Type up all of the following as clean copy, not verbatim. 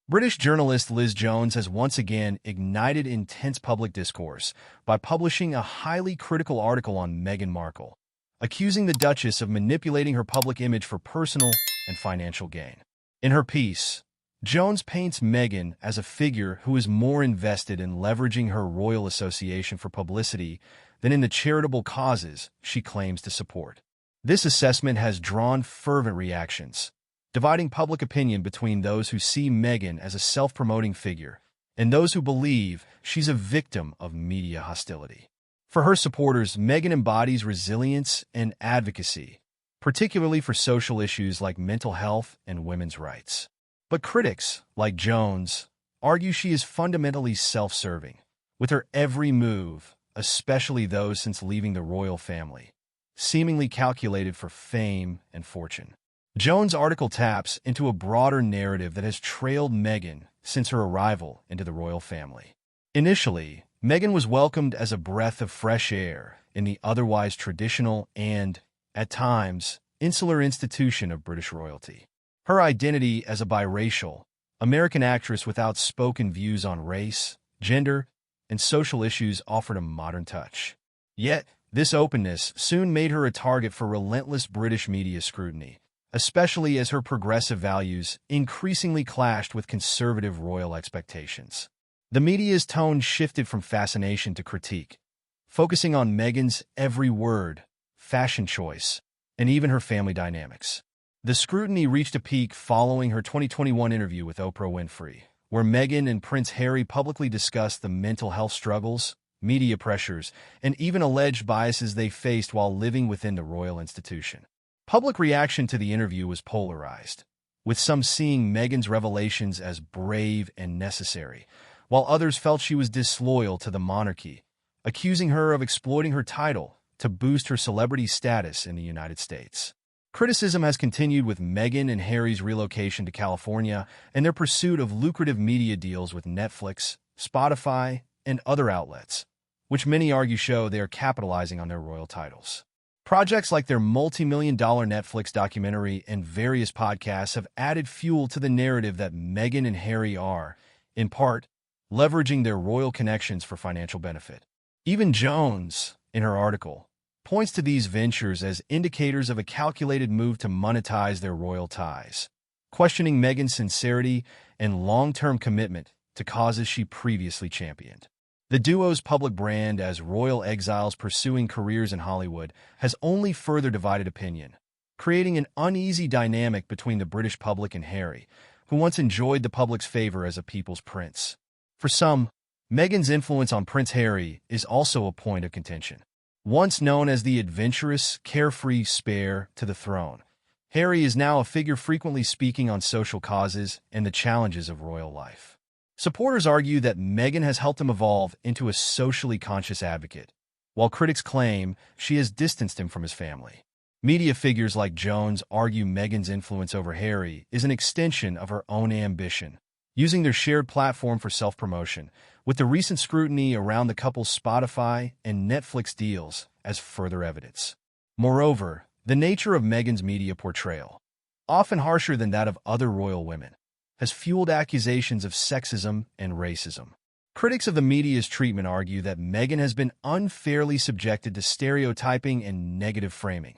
British journalist Liz Jones has once again ignited intense public discourse by publishing a highly critical article on Meghan Markle, accusing the Duchess of manipulating her public image for personal and financial gain. In her piece, Jones paints Meghan as a figure who is more invested in leveraging her royal association for publicity than in the charitable causes she claims to support. This assessment has drawn fervent reactions, dividing public opinion between those who see Meghan as a self-promoting figure and those who believe she's a victim of media hostility. For her supporters, Meghan embodies resilience and advocacy, particularly for social issues like mental health and women's rights. But critics, like Jones, argue she is fundamentally self-serving, with her every move, especially those since leaving the royal family, seemingly calculated for fame and fortune. Jones' article taps into a broader narrative that has trailed Meghan since her arrival into the royal family. Initially, Meghan was welcomed as a breath of fresh air in the otherwise traditional and, at times, insular institution of British royalty. Her identity as a biracial, American actress with outspoken views on race, gender, and social issues offered a modern touch. Yet, this openness soon made her a target for relentless British media scrutiny, especially as her progressive values increasingly clashed with conservative royal expectations. The media's tone shifted from fascination to critique, focusing on Meghan's every word, fashion choice, and even her family dynamics. The scrutiny reached a peak following her 2021 interview with Oprah Winfrey, where Meghan and Prince Harry publicly discussed the mental health struggles, media pressures, and even alleged biases they faced while living within the royal institution. Public reaction to the interview was polarized, with some seeing Meghan's revelations as brave and necessary, while others felt she was disloyal to the monarchy, accusing her of exploiting her title to boost her celebrity status in the United States. Criticism has continued with Meghan and Harry's relocation to California and their pursuit of lucrative media deals with Netflix, Spotify, and other outlets, which many argue show they are capitalizing on their royal titles. Projects like their multi-million-dollar Netflix documentary and various podcasts have added fuel to the narrative that Meghan and Harry are, in part, leveraging their royal connections for financial benefit. Even Jones, in her article, points to these ventures as indicators of a calculated move to monetize their royal ties, questioning Meghan's sincerity and long-term commitment to causes she previously championed. The duo's public brand as royal exiles pursuing careers in Hollywood has only further divided opinion, creating an uneasy dynamic between the British public and Harry, who once enjoyed the public's favor as a people's prince. For some, Meghan's influence on Prince Harry is also a point of contention. Once known as the adventurous, carefree spare to the throne, Harry is now a figure frequently speaking on social causes and the challenges of royal life. Supporters argue that Meghan has helped him evolve into a socially conscious advocate, while critics claim she has distanced him from his family. Media figures like Jones argue Meghan's influence over Harry is an extension of her own ambition, using their shared platform for self-promotion, with the recent scrutiny around the couple's Spotify and Netflix deals as further evidence. Moreover, the nature of Meghan's media portrayal, often harsher than that of other royal women, has fueled accusations of sexism and racism. Critics of the media's treatment argue that Meghan has been unfairly subjected to stereotyping and negative framing,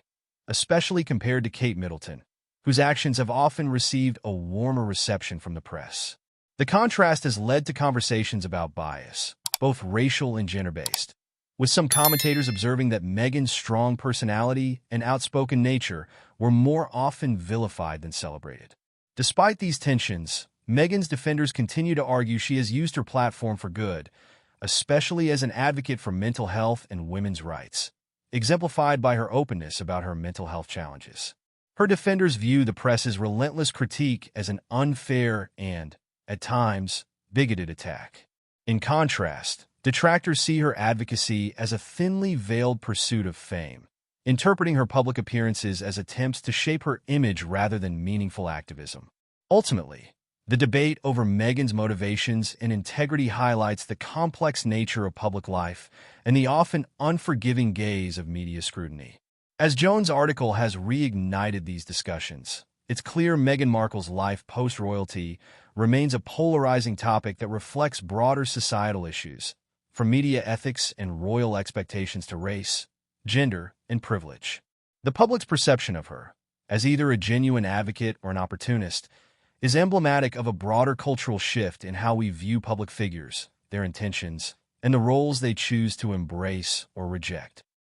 especially compared to Kate Middleton, whose actions have often received a warmer reception from the press. The contrast has led to conversations about bias, both racial and gender-based, with some commentators observing that Meghan's strong personality and outspoken nature were more often vilified than celebrated. Despite these tensions, Meghan's defenders continue to argue she has used her platform for good, especially as an advocate for mental health and women's rights, exemplified by her openness about her mental health challenges. Her defenders view the press's relentless critique as an unfair and, at times, bigoted attack. In contrast, detractors see her advocacy as a thinly veiled pursuit of fame, interpreting her public appearances as attempts to shape her image rather than meaningful activism. Ultimately, the debate over Meghan's motivations and integrity highlights the complex nature of public life and the often unforgiving gaze of media scrutiny. As Jones' article has reignited these discussions, it's clear Meghan Markle's life post-royalty remains a polarizing topic that reflects broader societal issues, from media ethics and royal expectations to race, gender, and privilege. The public's perception of her, as either a genuine advocate or an opportunist, is emblematic of a broader cultural shift in how we view public figures, their intentions, and the roles they choose to embrace or reject.